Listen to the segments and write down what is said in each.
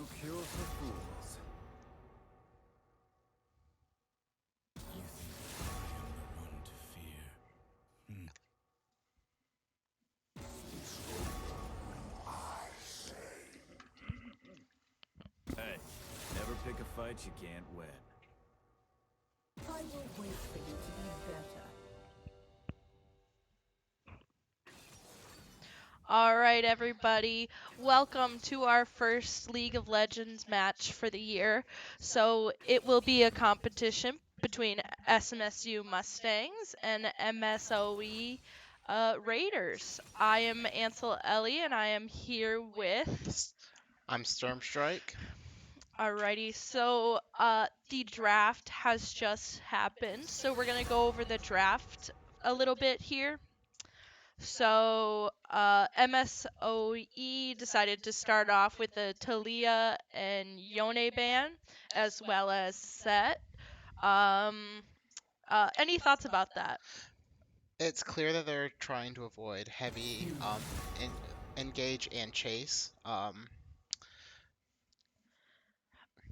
no cure for fools. You think I am the one to fear? Hey, never pick a fight you can't win. I will wait for you to be better. All right, everybody. Welcome to our first League of Legends match for the year. So it will be a competition between SMSU Mustangs and MSOE Raiders. I am Ansel Ellie, and I am here with... I'm Stormstrike. Alrighty, so the draft has just happened, so we're going to go over the draft a little bit here. So MSOE decided to start off with the Talia and Yone ban, as well as Set. Any thoughts about that? It's clear that they're trying to avoid heavy engage and chase.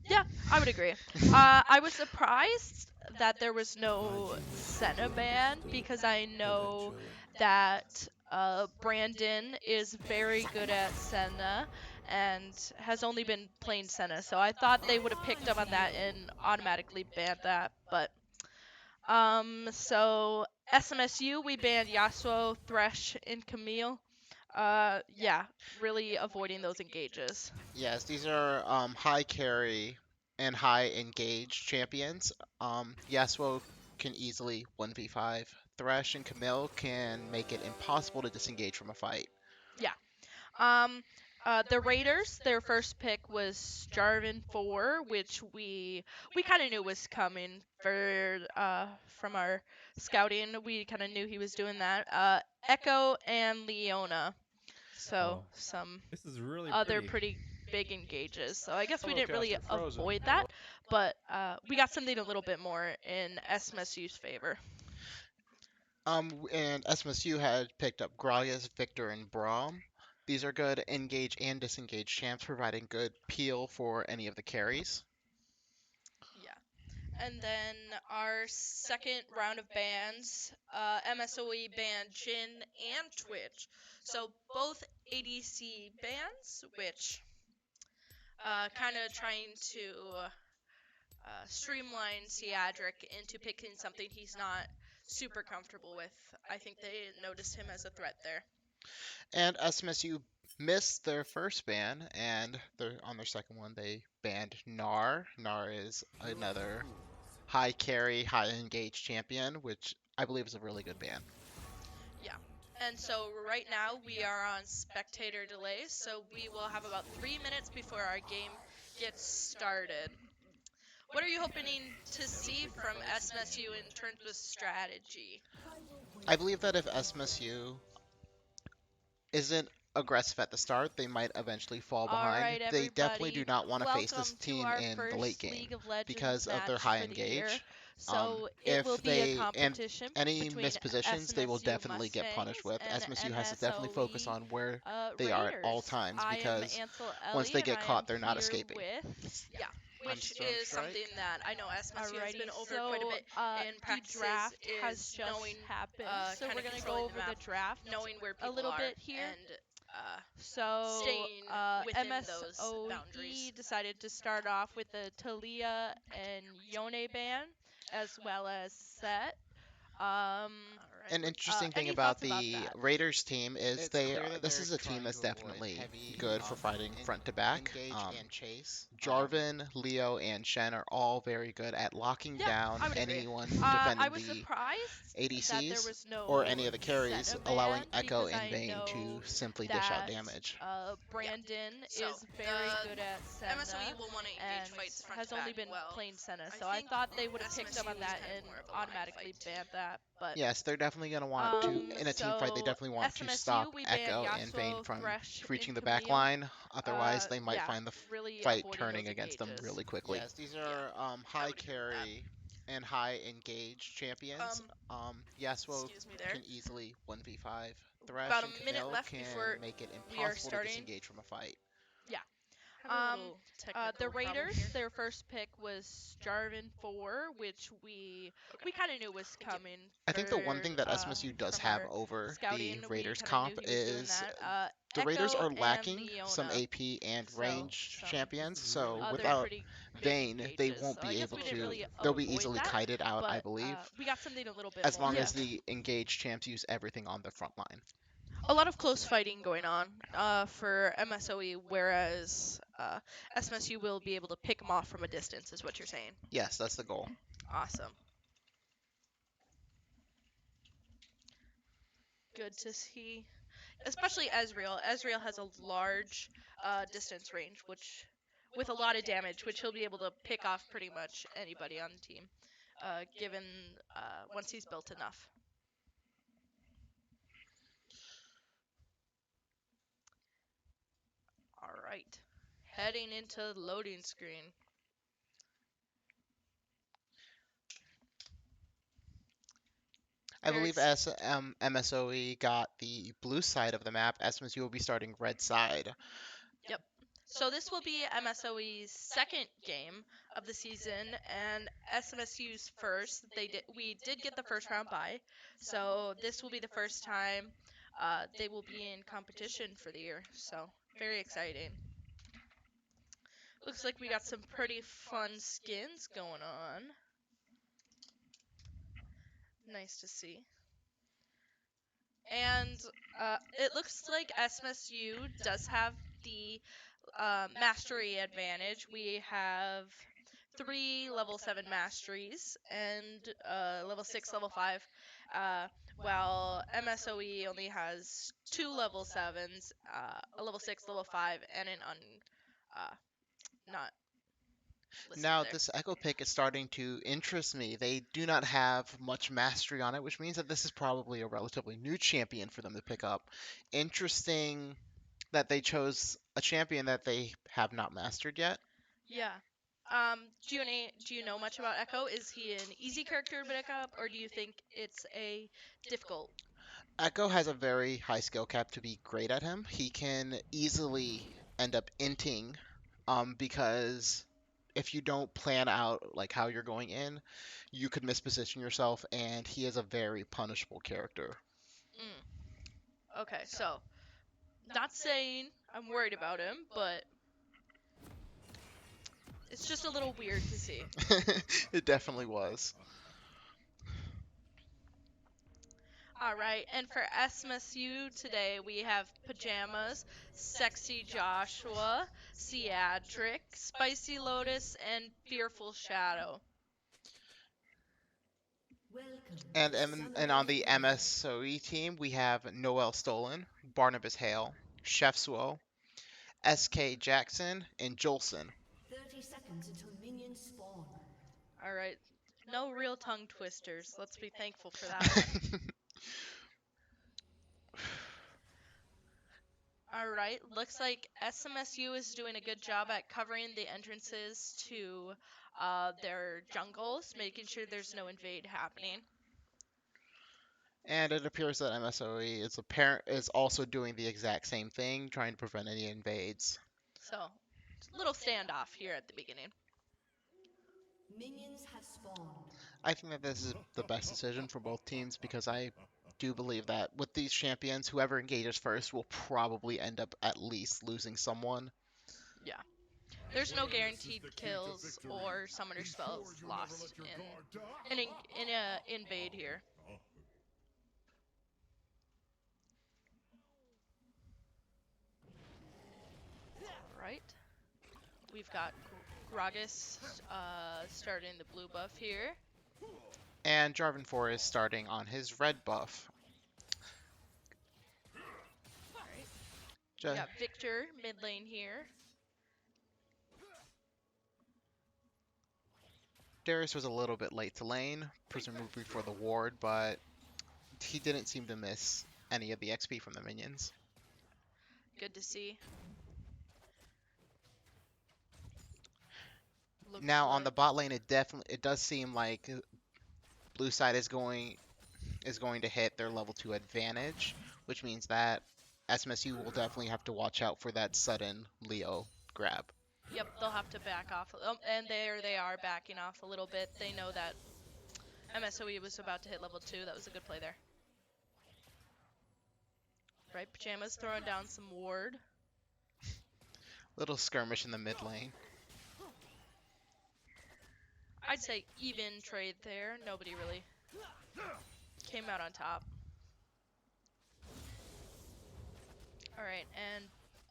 Yeah, I would agree. I was surprised that there was no Senna ban because I know that Brandon is very good at Senna and has only been playing Senna. So I thought they would have picked up on that and automatically banned that. But so SMSU, we banned Yasuo, Thresh, and Camille. Yeah, really avoiding those engages. Yes, these are high carry and high engage champions. Yasuo can easily 1v5. Thresh and Camille can make it impossible to disengage from a fight. Yeah. The Raiders, their first pick was Jarvan 4, which we kind of knew was coming for from our scouting. We kind of knew he was doing that. Echo and Leona. So some This is really other pretty. pretty big engages. So I guess we Hello, didn't really Caster Frozen. avoid that, but we got something a little bit more in SMSU's favor. And SMSU had picked up Gragas, Victor, and Braum. These are good engage and disengage champs, providing good peel for any of the carries. Yeah. And then our second round of bans, MSOE banned Jin and Twitch. So both ADC bans, which kind of trying to streamline Seadric into picking something he's not super comfortable with. I think they noticed him as a threat there. And SMSU missed their first ban, and on their second one they banned Gnar. Gnar is another high carry, high engage champion, which I believe is a really good ban. Yeah. And so right now we are on spectator delays, so we will have about 3 minutes before our game gets started. What are you hoping to see from SMSU in terms of strategy? I believe that if SMSU isn't aggressive at the start, they might eventually fall behind. Alright, They definitely do everybody. not want to face this Welcome to team our in the first late game League of Legends because of their match high for the year. engage. So it If will be a they and competition any between missed positions, they will SMSU definitely get punished with. Mustangs SMSU and has to definitely focus MSOE on where they are at all Raiders. times I am because Ansel once Ellie, they and get I am caught, they're not here escaping. with... Yeah. I'm Which is something Stormstrike. that I know SMSU has been over so, quite a bit in the practices, draft has is just knowing, happened, so kind we're of gonna controlling go over the map, draft knowing where a people little are, bit here. and So staying within those MSOE boundaries. decided to start off with the Talia and Yone ban, as well as Set. An interesting thing Any about thoughts about the that? Raiders team is It's clear that this they're is a team trying that's to avoid definitely heavy good for fighting front to back. engage and chase. Um, Jarvan, Leo, and Shen are all very good at locking Yeah, down I would agree. anyone I defending was the surprised that there ADCs was no or any of the carries, Senna allowing ban Echo because and I Vayne to know simply dish out that damage. Brandon So, is very good at Senna MSOE will want to engage and fights front has to only back been well. playing Senna. I So I think thought they would have picked up SMSU on is that kind of and more of a line automatically fight. banned that. But Yes, they're definitely going to want to, in a team fight, they so definitely want to SMSU, stop we banned Echo and Vayne Yasuo, from Thresh, reaching and the back Camille. line. Otherwise, they might Yeah, find the really fight avoiding turning those against them engages. really quickly. Yes, these are high would agree with that. carry and high engage champions. Yasuo Excuse me there. can easily 1v5. Thresh About and a minute Camille left can before make it we are impossible to starting. disengage from a fight. Yeah. Having a Um, little the technical problem Raiders, here. their first pick was Jarvin 4, which we kind of knew was coming I think the one for thing that SMSU does from have our over scouting. the We Raiders kind of knew comp he was doing is that. the Raiders Echo are and lacking some Leona, AP and so range some champions, so other without pretty big Vayne, they engages. won't So I be guess able we didn't to. really They'll be avoid easily that, kited out, I but believe, we got something a little bit as long more. as the engaged champs use everything on the front line. A lot of close fighting going on for MSOE, whereas SMSU will be able to pick them off from a distance, is what you're saying. Yes, that's the goal. Awesome. Good to see. Especially Ezreal. Ezreal has a large distance range, which with a lot of damage, which he'll be able to pick off pretty much anybody on the team, given once he's built enough. All right, heading into the loading screen. I Very believe as MSOE got the blue side of the map, SMSU will be starting red side. Yep. So this will be MSOE's second game of the season and SMSU's first. We did get the first round bye, so this will be the first time they will be in competition for the year. So very exciting. Looks like we got some pretty fun skins going on. Nice to see. And it looks like SMSU does have the mastery advantage. We have 3 level 7 masteries and level 6, level 5, uh, while MSOE only has 2 level 7s, a level 6, level 5, and an not listed Now, there. this Echo pick is starting to interest me. They do not have much mastery on it, which means that this is probably a relatively new champion for them to pick up. Interesting that they chose a champion that they have not mastered yet. Yeah. Do you know much about Echo? Is he an easy character to pick up, or do you think it's a difficult? Echo has a very high skill cap to be great at him. He can easily end up inting, because if you don't plan out like how you're going in, you could misposition yourself, and he is a very punishable character. Okay, so not saying I'm worried about him, but it's just a little weird to see. It definitely was. All right, and for SMSU today, we have Pajamas, Sexy Joshua, Theatric, Spicy Lotus, and Fearful Shadow. Welcome And to and on the SummerSULeague. MSOE team, we have Noel Stolen, Barnabas Hale, Chef Swo, SK Jackson, and Jolson. 30 seconds until minions spawn. All right, no real tongue twisters. Let's be thankful for that one. All right, looks like SMSU is doing a good job at covering the entrances to their jungles, making sure there's no invade happening. And it appears that MSOE is also doing the exact same thing, trying to prevent any invades. So, it's a little standoff here at the beginning. Minions have spawned. I think that this is the best decision for both teams because I do believe that with these champions, whoever engages first will probably end up at least losing someone. Yeah. There's no guaranteed kills or summoner spells lost in a invade here. All right. We've got Gragas starting the blue buff here. And Jarvan 4 is starting on his red buff. All right. Ja- We got Victor mid lane here. Darius was a little bit late to lane, presumably for the ward, but he didn't seem to miss any of the XP from the minions. Good to see. Looks Now on like the bot lane, it does seem like blue side is going to hit their level 2 advantage, which means that SMSU will definitely have to watch out for that sudden Leo grab. Yep, they'll have to back off. And there they are backing off a little bit. They know that MSOE was about to hit level 2. That was a good play there. Right, Pajamas throwing down some ward. Little skirmish in the mid lane. I'd say even trade there. Nobody really came out on top. Alright, and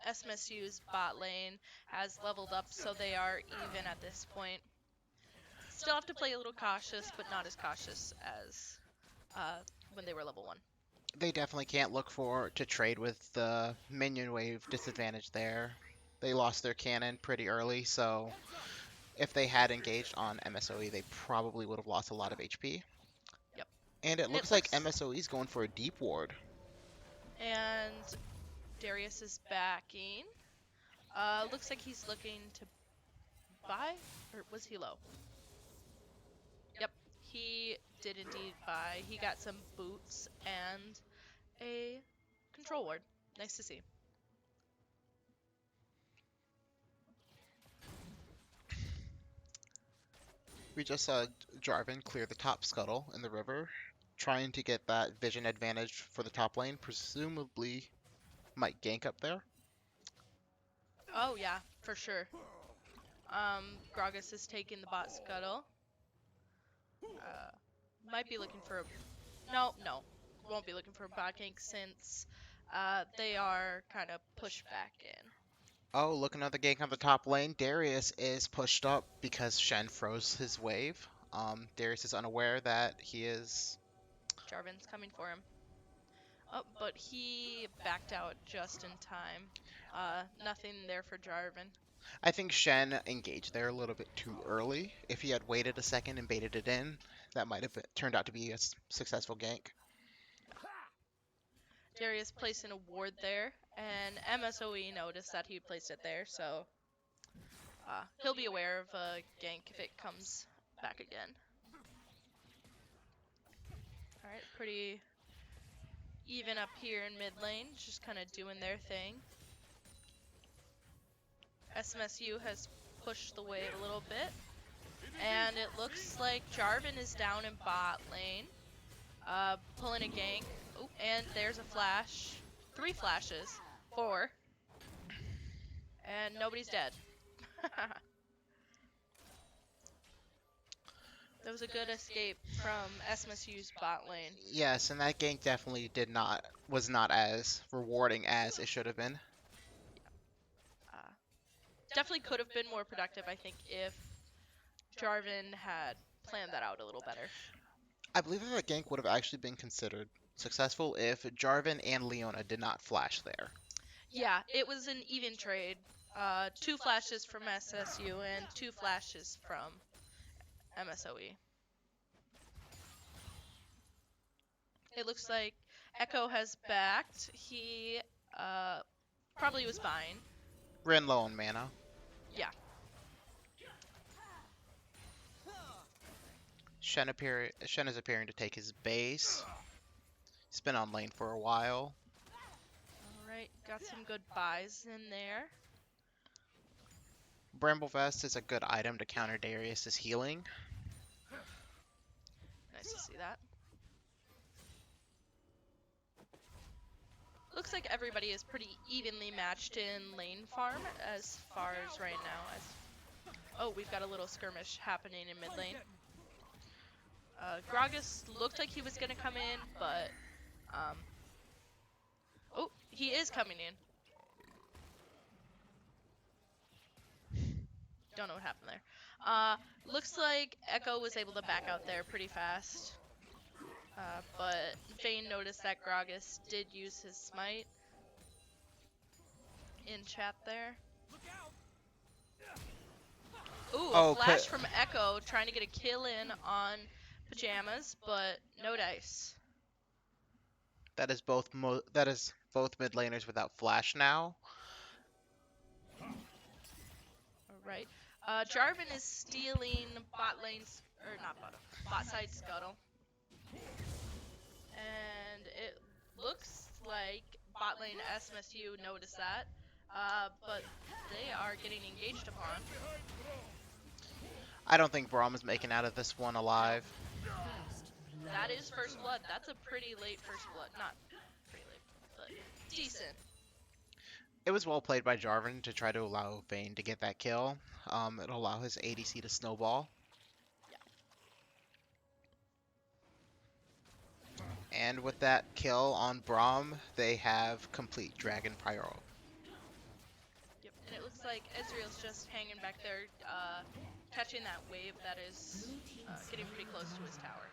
SMSU's bot lane has leveled up, so they are even at this point. Still have to play a little cautious, but not as cautious as when they were level 1. They definitely can't look to trade with the minion wave disadvantage there. They lost their cannon pretty early, so if they had engaged on MSOE, they probably would have lost a lot of HP. Yep. And it looks like MSOE is going for a deep ward. And Darius is backing. Looks like he's looking to buy, or was he low? Yep, he did indeed buy. He got some boots and a control ward. Nice to see. We just saw Jarvan clear the top scuttle in the river, trying to get that vision advantage for the top lane. Presumably might gank up there. Oh yeah, for sure. Gragas is taking the bot scuttle. Might be looking for a... No, won't be looking for a bot gank since they are kind of pushed back in. Oh, look, another gank on the top lane. Darius is pushed up because Shen froze his wave. Darius is unaware that he is... Jarvan's coming for him. Oh, but he backed out just in time. Nothing there for Jarvan. I think Shen engaged there a little bit too early. If he had waited a second and baited it in, that might have turned out to be a successful gank. Darius placing a ward there, and MSOE noticed that he placed it there, so he'll be aware of a gank if it comes back again. Alright, pretty even up here in mid lane, just kind of doing their thing. SMSU has pushed the wave a little bit, and it looks like Jarvan is down in bot lane, pulling a gank. Oh, and there's a flash. 3 flashes. 4. And nobody's dead. That was a good escape from SMSU's bot lane. Yes, and that gank definitely was not as rewarding as it should have been. Definitely could have been more productive, I think, if Jarvan had planned that out a little better. I believe that gank would have actually been considered successful if Jarvan and Leona did not flash there. Yeah, it was an even trade. 2 flashes from SSU and 2 flashes from MSOE. It looks like Echo has backed. He probably was buying. Ran low on mana. Yeah. Shen is appearing to take his base. He's been on lane for a while. Alright, got some good buys in there. Bramble Vest is a good item to counter Darius's healing. Nice to see that. Looks like everybody is pretty evenly matched in lane farm as far as right now. Oh, we've got a little skirmish happening in mid lane. Gragas looked like he was going to come in, but... oh, he is coming in. Don't know what happened there. Looks like Echo was able to back out there pretty fast. But Vayne noticed that Gragas did use his smite in chat there. Ooh, a flash from Echo trying to get a kill in on Pajamas, but no dice. That is both mid laners without flash now. Alright. Jarvan is stealing bot lane's, or not bot side scuttle. And it looks like bot lane SMSU noticed that, but they are are getting engaged upon. I don't think Braum is making out of this one alive. First blood. That is first blood. That's a pretty late first blood. Not pretty late, but decent. It was well played by Jarvan to try to allow Vayne to get that kill. It'll allow his ADC to snowball. And with that kill on Braum, they have complete Dragon Pyro. Yep. And it looks like Ezreal's just hanging back there, catching that wave that is getting pretty close to his tower.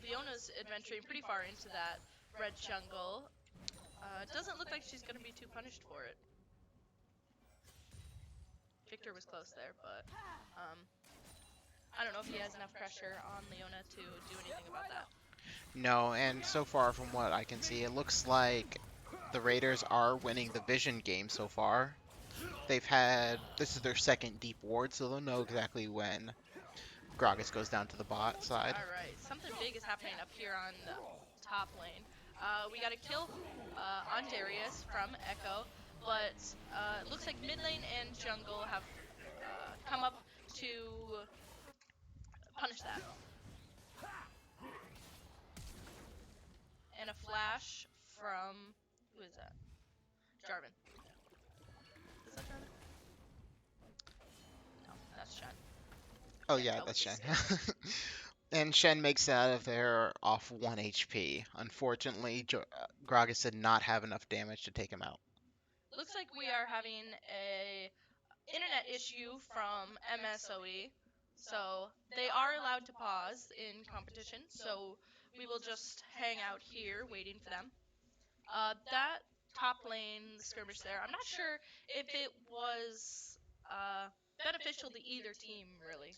Leona's adventuring pretty far into that red jungle. Doesn't look like she's going to be too punished for it. Victor was close there, but I don't know if he has enough pressure on Leona to do anything about that. No, and so far from what I can see, it looks like the Raiders are winning the Vision game so far. This is their second deep ward, so they'll know exactly when Gragas goes down to the bot side. Alright, something big is happening up here on the top lane. We got a kill on Darius from Echo, but it looks like mid lane and jungle have come up to punish that. And a flash from, who is that? Jarvan. Is that Jarvan? No, that's Shen. Oh Yeah, yeah, that that's Shen. was And Shen makes it out of there off 1 HP. Unfortunately, Gragas did not have enough damage to take him out. Looks like we are having a internet issue from MSOE. So they are allowed to pause in competition, so we will just hang out here waiting for them. That top lane skirmish there, I'm not sure if it was beneficial to either team, really.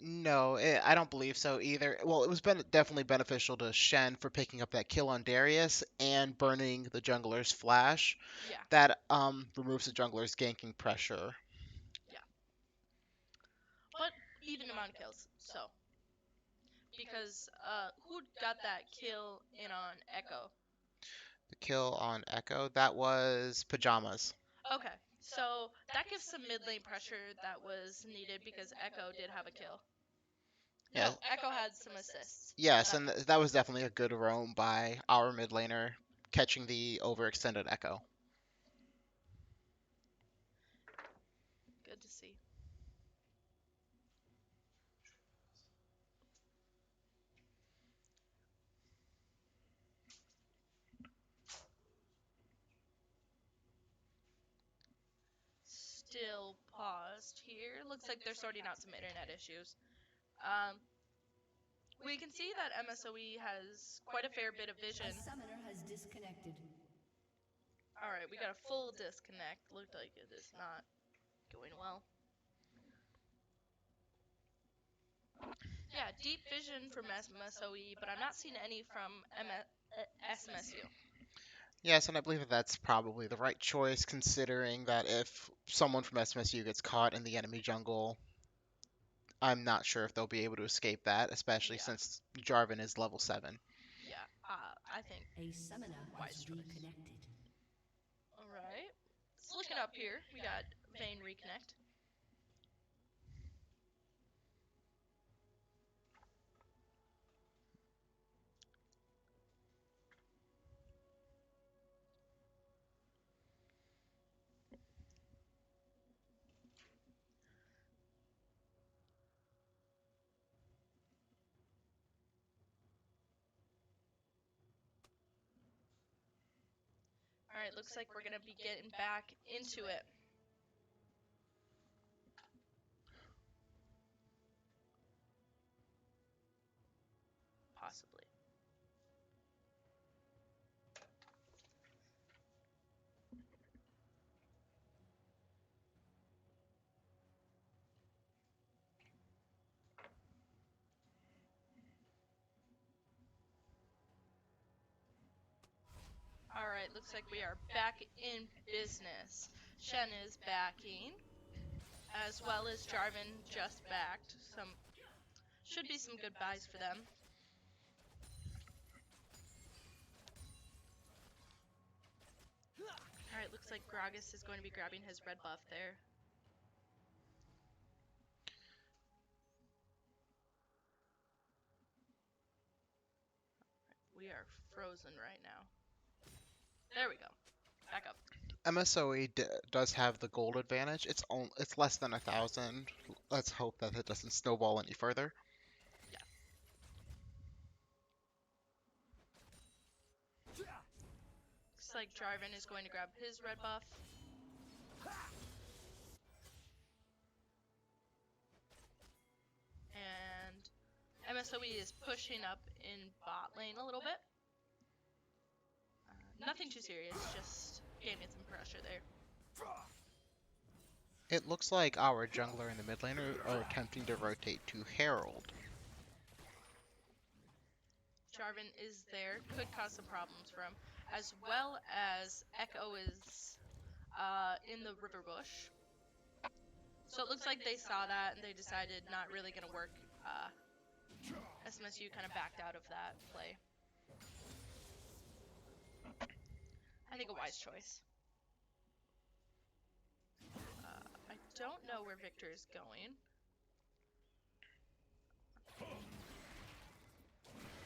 No, I don't believe so either. Well, it was definitely beneficial to Shen for picking up that kill on Darius and burning the jungler's flash. Yeah, That removes the jungler's ganking pressure. but even amount of kills, so. Because who got that kill in on Echo? The kill on Echo, that was Pajamas. Okay, so that gives some mid lane pressure that was needed because Echo did have a kill. Yeah. No, Echo had some assists. Yes, and that was definitely a good roam by our mid laner, catching the overextended Echo. Good to see. Still paused here. Looks like they're sorting out some internet issues. We can see that MSOE has quite a fair bit of vision. A summoner has disconnected. Alright, we got a full disconnect. Looked like it is not going well. Yeah, deep vision from MSOE, but I'm not seeing any from SMSU. Yes, and I believe that that's probably the right choice, considering that if someone from SMSU gets caught in the enemy jungle, I'm not sure if they'll be able to escape that, especially since Jarvan is level 7. Yeah, I think. A summoner Wise has choice. reconnected. Alright. Let's look it up here. We got Vayne reconnect. Alright, looks like we're gonna be getting back into it. Possibly. Alright, looks like we are back in business. Shen is backing, as well as Jarvan just backed. Should be some good buys for them. Alright, looks like Gragas is going to be grabbing his red buff there. We are frozen right now. There we go. Back up. MSOE does have the gold advantage. It's less than 1,000. Let's hope that it doesn't snowball any further. Yeah. Looks like Jarvan is going to grab his red buff. And MSOE is pushing up in bot lane a little bit. Nothing too serious, just gaining some pressure there. It looks like our jungler in the mid lane are attempting to rotate to Herald. Jarvan is there, could cause some problems for him, as well as Echo is in the river bush. So it looks like they saw that and they decided not really going to work. SMSU kind of backed out of that play. I think a wise choice. I don't know where Victor is going.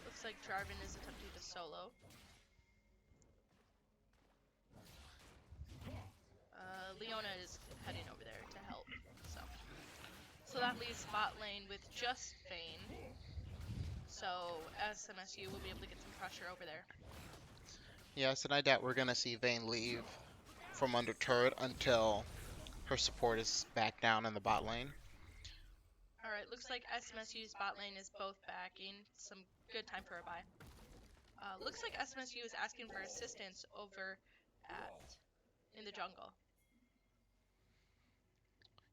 Looks like Jarvan is attempting to solo. Leona is heading over there to help. So that leaves bot lane with just Vayne. So SMSU will be able to get some pressure over there. Yes, and I doubt we're gonna see Vayne leave from under turret until her support is back down in the bot lane. Alright, looks like SMSU's bot lane is both backing. Some good time for a buy. Looks like SMSU is asking for assistance over in the jungle.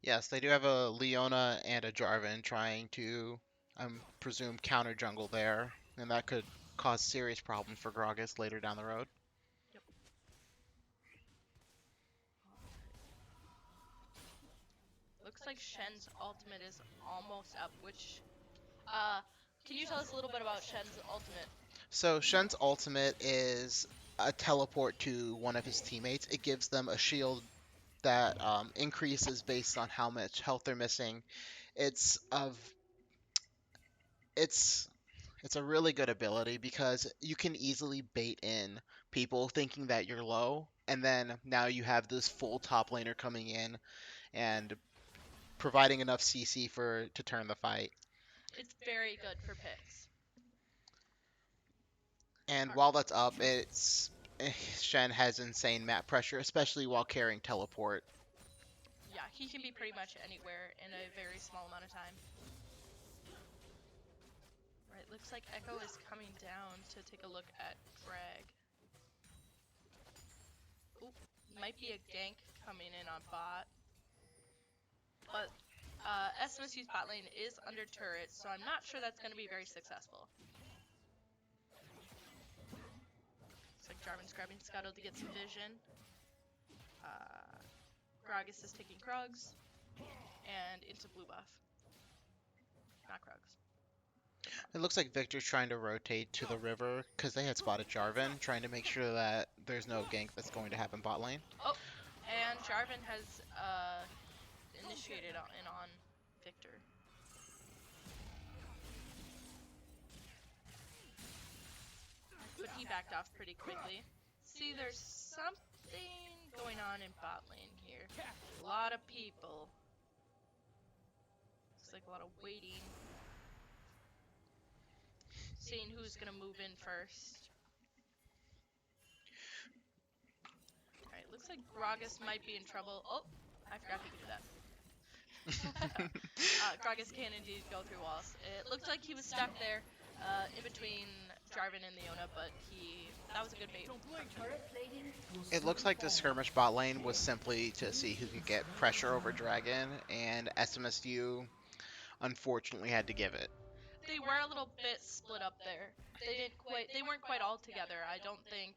Yes, they do have a Leona and a Jarvan trying to, I presume, counter jungle there, and that could cause serious problems for Gragas later down the road. Yep. Looks like Shen's ultimate is almost up, which can you tell us a little bit about Shen's ultimate? So Shen's ultimate is a teleport to one of his teammates. It gives them a shield that increases based on how much health they're missing. It's a really good ability because you can easily bait in people thinking that you're low, and then now you have this full top laner coming in and providing enough CC to turn the fight. It's very good for picks. And while that's up, Shen has insane map pressure, especially while carrying teleport. Yeah, he can be pretty much anywhere in a very small amount of time. Right, looks like Echo is coming down to take a look at Drag. Oop, might be a gank coming in on bot. But SMSU's bot lane is under turret, so I'm not sure that's going to be very successful. Looks like Jarvan's grabbing Scuttle to get some vision. Gragas is taking Krugs, and into blue buff. Not Krugs. It looks like Victor's trying to rotate to the river because they had spotted Jarvan, trying to make sure that there's no gank that's going to happen bot lane. Oh, and Jarvan has initiated on Victor. But he backed off pretty quickly. See, there's something going on in bot lane here. A lot of people. Looks like a lot of waiting. Seeing who's gonna move in first. Alright, looks like Gragas might be in trouble. Oh, I forgot he could do that. Gragas can indeed go through walls. It looked like he was stuck there in between Jarvan and Leona, but that was a good bait. It looks like the skirmish bot lane was simply to see who could get pressure over Dragon, and SMSU unfortunately had to give it. They were a little bit split up there. They weren't quite all together. I don't think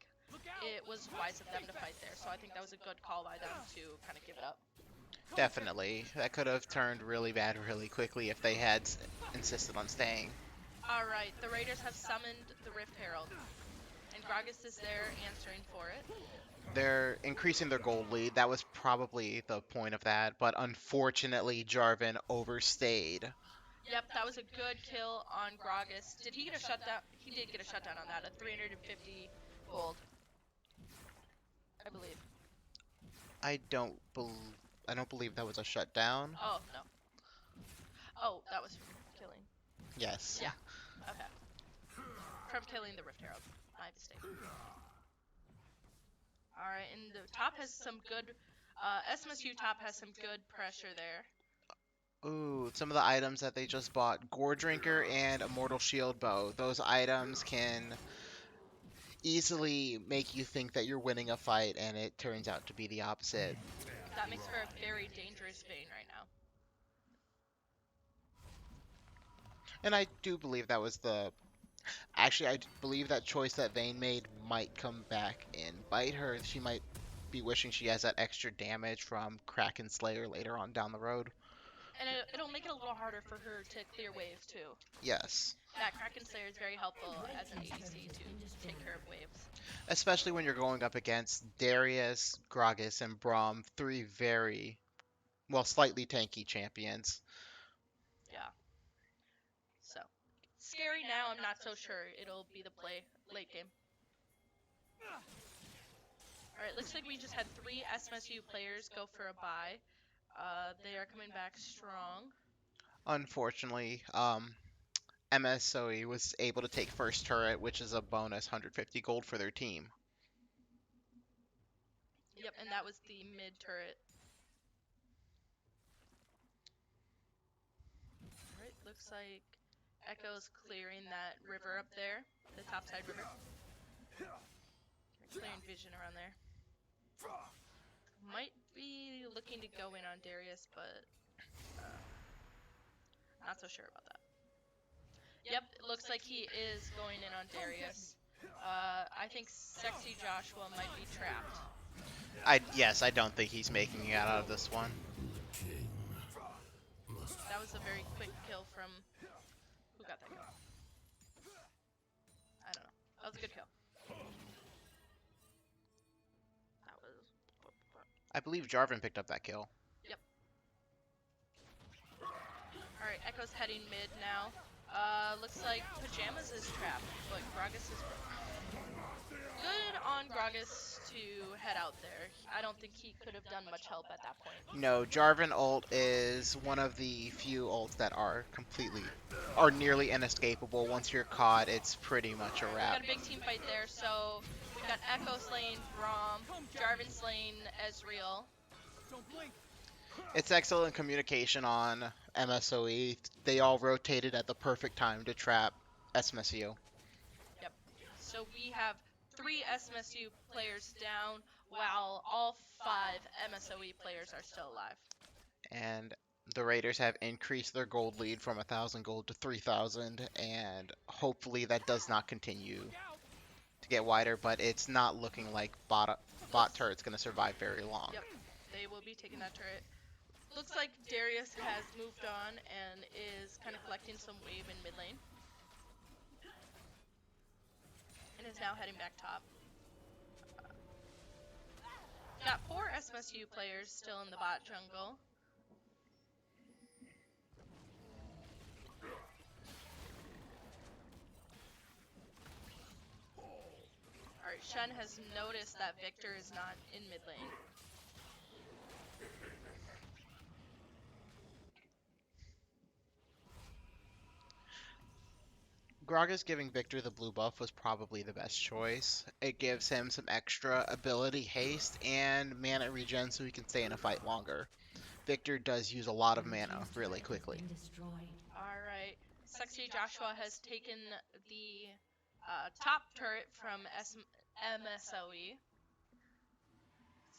it was wise of them to fight there, so I think that was a good call by them to kind of give it up. Definitely. That could have turned really bad really quickly if they had insisted on staying. Alright, the Raiders have summoned the Rift Herald and Gragas is there answering for it. They're increasing their gold lead. That was probably the point of that, but unfortunately, Jarvan overstayed. Yep, that was a good kill on Gragas. Did he get a shutdown? He did get a shutdown on that, a 350 gold, I believe. I don't bel I don't believe that was a shutdown. Oh, no. Oh, that was killing. Yes. Yeah. Okay. From killing the Rift Herald. My mistake. Alright, and the top has some good... SMSU top has some good pressure there. Ooh, some of the items that they just bought. Gore Drinker and Immortal Shield Bow. Those items can easily make you think that you're winning a fight, and it turns out to be the opposite. That makes for a very dangerous Vayne right now. And I do believe that was the... Actually, I believe that choice that Vayne made might come back and bite her. She might be wishing she has that extra damage from Kraken Slayer later on down the road. And it'll make it a little harder for her to clear waves too. Yes. That Kraken Slayer is very helpful as an ADC to take care of waves. Especially when you're going up against Darius, Gragas, and Braum, three very, well, slightly tanky champions. Yeah. So, scary now, I'm not so sure it'll be the play late game. Alright, looks like we just had 3 SMSU players go for a bye. They are coming back strong. Unfortunately, MSOE was able to take first turret, which is a bonus 150 gold for their team. Yep, and that was the mid turret. Alright, looks like Echo's clearing that river up there, the topside river. Clearing vision around there. Might be looking to go in on Darius, but not so sure about that. Yep, it looks like he is going in on Darius. I think Sexy Joshua might be trapped. Yes, I don't think he's making it out of this one. That was a very quick kill from... Who got that kill? I don't know. That was a good kill. That was... I believe Jarvan picked up that kill. Yep. Alright, Echo's heading mid now. Looks like Pajamas is trapped, but Gragas is... Good on Gragas to head out there. I don't think he could have done much help at that point. No, Jarvan ult is one of the few ults that are nearly inescapable. Once you're caught, it's pretty much a We wrap. got a big team fight there, so we got Echo slaying Braum, Jarvan slaying Ezreal. It's excellent communication on MSOE. They all rotated at the perfect time to trap SMSU. Yep. So we have 3 SMSU players down, while all 5 MSOE players are still alive. And the Raiders have increased their gold lead from 1,000 gold to 3,000, and hopefully that does not continue to get wider, but it's not looking like bot turret's going to survive very long. Yep, they will be taking that turret. Looks like Darius has moved on and is kind of collecting some wave in mid lane. And is now heading back top. Got 4 SMSU players still in the bot jungle. Alright, Shen has noticed that Victor is not in mid lane. Gragas giving Victor the blue buff was probably the best choice. It gives him some extra ability haste and mana regen so he can stay in a fight longer. Victor does use a lot of mana really quickly. Alright, Sexy Joshua has taken the top turret from MSOE.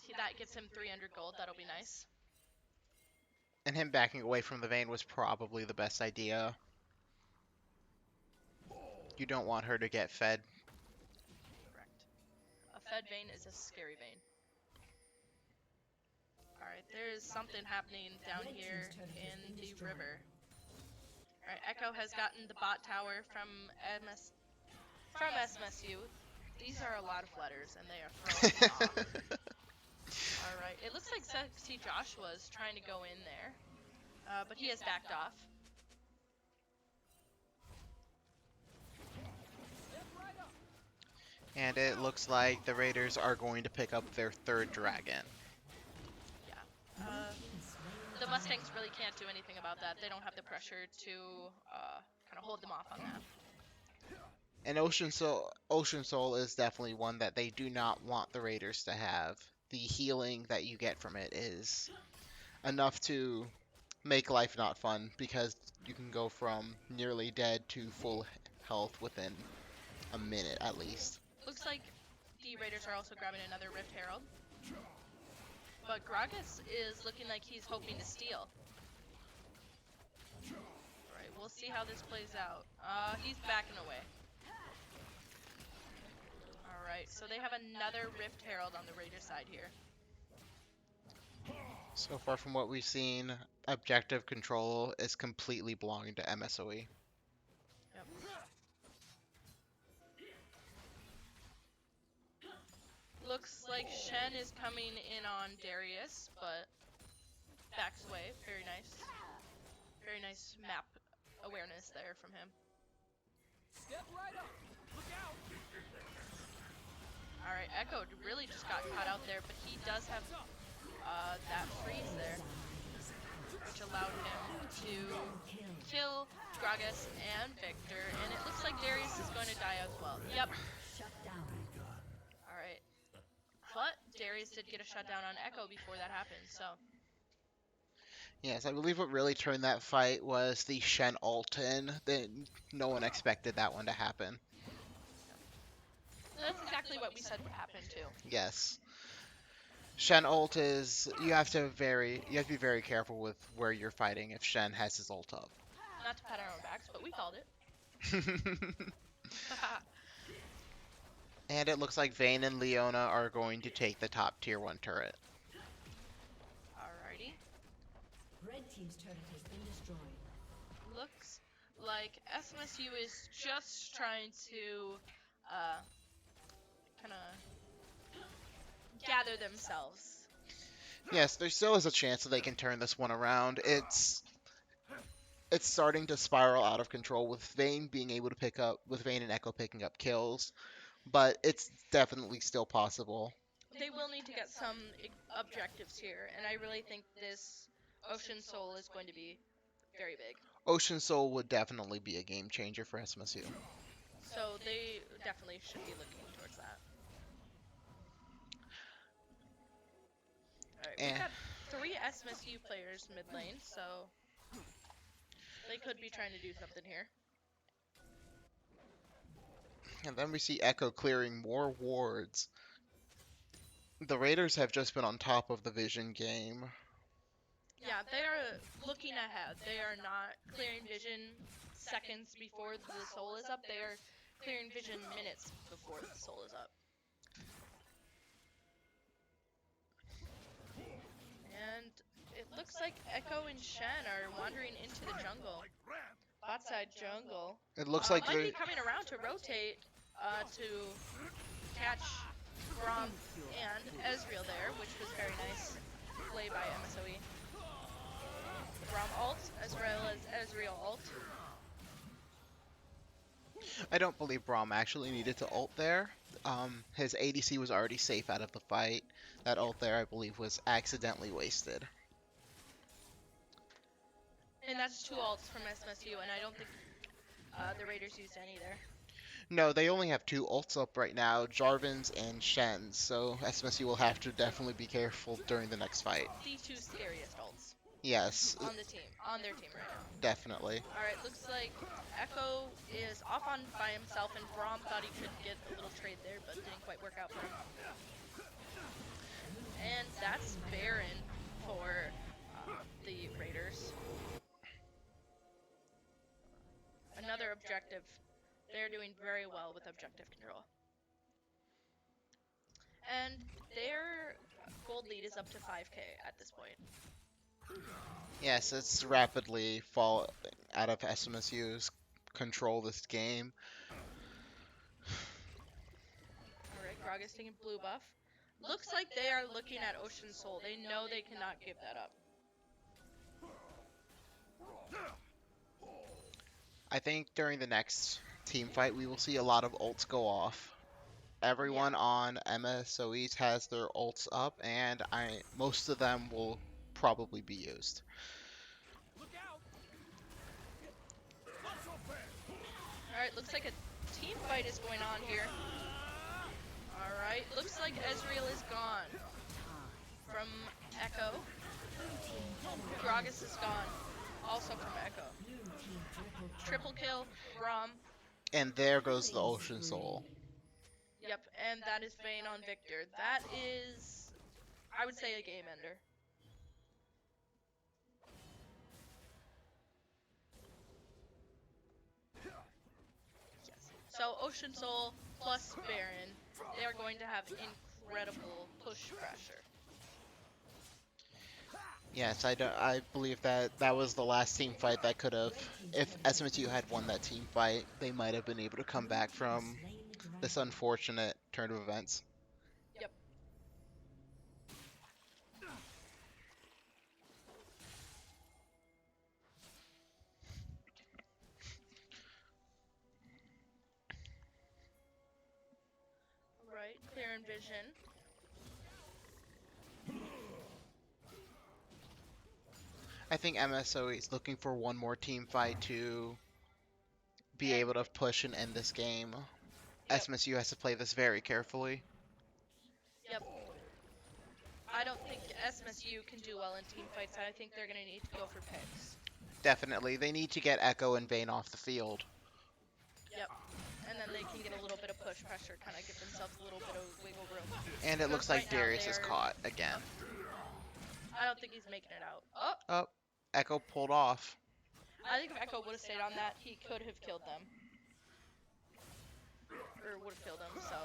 See, that gets him 300 gold, that'll be nice. And him backing away from the Vayne was probably the best idea. You don't want her to get fed. Correct. A fed Vayne is a scary Vayne. Alright, there is something happening down here in the river. Alright, Echo has gotten the bot tower from SMSU. These are a lot of letters, and they are throwing me off. All right. It looks like Sexy Joshua is trying to go in there, but he has backed off. And it looks like the Raiders are going to pick up their third dragon. Yeah. The Mustangs really can't do anything about that. They don't have the pressure to kind of hold them off on that. And Ocean Soul is definitely one that they do not want the Raiders to have. The healing that you get from it is enough to make life not fun because you can go from nearly dead to full health within a minute at least. Looks like the Raiders are also grabbing another Rift Herald. But Gragas is looking like he's hoping to steal. Alright, we'll see how this plays out. He's backing away. Alright, so they have another Rift Herald on the Raider side here. So far from what we've seen, objective control is completely belonging to MSOE. Yep. Looks like Shen is coming in on Darius, but backs away. Very nice. Very nice map awareness there from him. Step right up. Look out. Alright, Echo really just got caught out there, but he does have that freeze there, which allowed him to kill Gragas and Victor, and it looks like Darius is going to die as well. Yep. Alright. But Darius did get a shutdown on Echo before that happened, so. Yes, I believe what really turned that fight was the Shen Alton. No one expected that one to happen. That's exactly what we said would happen too. Yes. Shen ult is you have to be very careful with where you're fighting if Shen has his ult up. Not to pat our own backs, but we called it. And it looks like Vayne and Leona are going to take the top tier 1 turret. Alrighty. Red team's turret has been destroyed. Looks like SMSU is just trying to kind of gather themselves. Yes, there still is a chance that they can turn this one around. It's starting to spiral out of control with Vayne and Echo picking up kills, but it's definitely still possible. They will need to get some objectives here, and I really think this Ocean Soul is going to be very big. Ocean Soul would definitely be a game changer for SMSU. So they definitely should be looking towards that. Alright, we've got 3 SMSU players mid lane, so they could be trying to do something here. And then we see Echo clearing more wards. The Raiders have just been on top of the vision game. Yeah, they are looking ahead. They are not clearing vision seconds before the soul is up. They are clearing vision minutes before the soul is up. And it looks like Echo and Shen are wandering into the jungle. Bot side jungle. It looks like might they're be coming around to rotate to catch Grom and Ezreal there, which was very nice play by MSOE. Grom ult as well as Ezreal ult. I don't believe Braum actually needed to ult there. His ADC was already safe out of the fight. That ult there, I believe, was accidentally wasted. And that's 2 ults from SMSU, and I don't think the Raiders used any there. No, they only have 2 ults up right now, Jarvan's and Shen's, so SMSU will have to definitely be careful during the next fight. The 2 scariest ults Yes, on their team right now. definitely. Alright, looks like Echo is off on by himself, and Braum thought he could get a little trade there, but didn't quite work out for him. And that's Baron for the Raiders. Another objective. They're doing very well with objective control. And their gold lead is up to 5k at this point. Yes, it's rapidly falling out of SMSU's control this game. Gragas taking blue buff. Looks like they are looking at Ocean Soul. They know they cannot give that up. I think during the next team fight, we will see a lot of ults go off. Everyone on MSOEs has their ults up, and most of them will probably be used. Alright, looks like a team fight is going on here. Alright, looks like Ezreal is gone from Echo. Gragas is gone, also from Echo. Triple kill, Braum. And there goes the Ocean Soul. Yep, and that is Vayne on Victor. That is, I would say, a game ender. Yes. So Ocean Soul plus Baron, they are going to have incredible push pressure. Yes, I believe that was the last team fight that could have, if SMSU had won that team fight, they might have been able to come back from this unfortunate turn of events. Yep. Right, clear and vision. I think MSOE is looking for one more team fight to be able to push and end this game. Yep. SMSU has to play this very carefully. Yep. I don't think SMSU can do well in team fights. I think they're going to need to go for picks. Definitely. They need to get Echo and Vayne off the field. Yep. And then they can get a little bit of push pressure, kind of give themselves a little bit of wiggle room. And it looks like Right now Darius is they're- caught again. I don't think he's making it out. Oh! Oh, Echo pulled off. I think if Echo would have stayed on that, he could have killed them. Or would have killed him, so,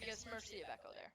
I guess mercy of Echo there.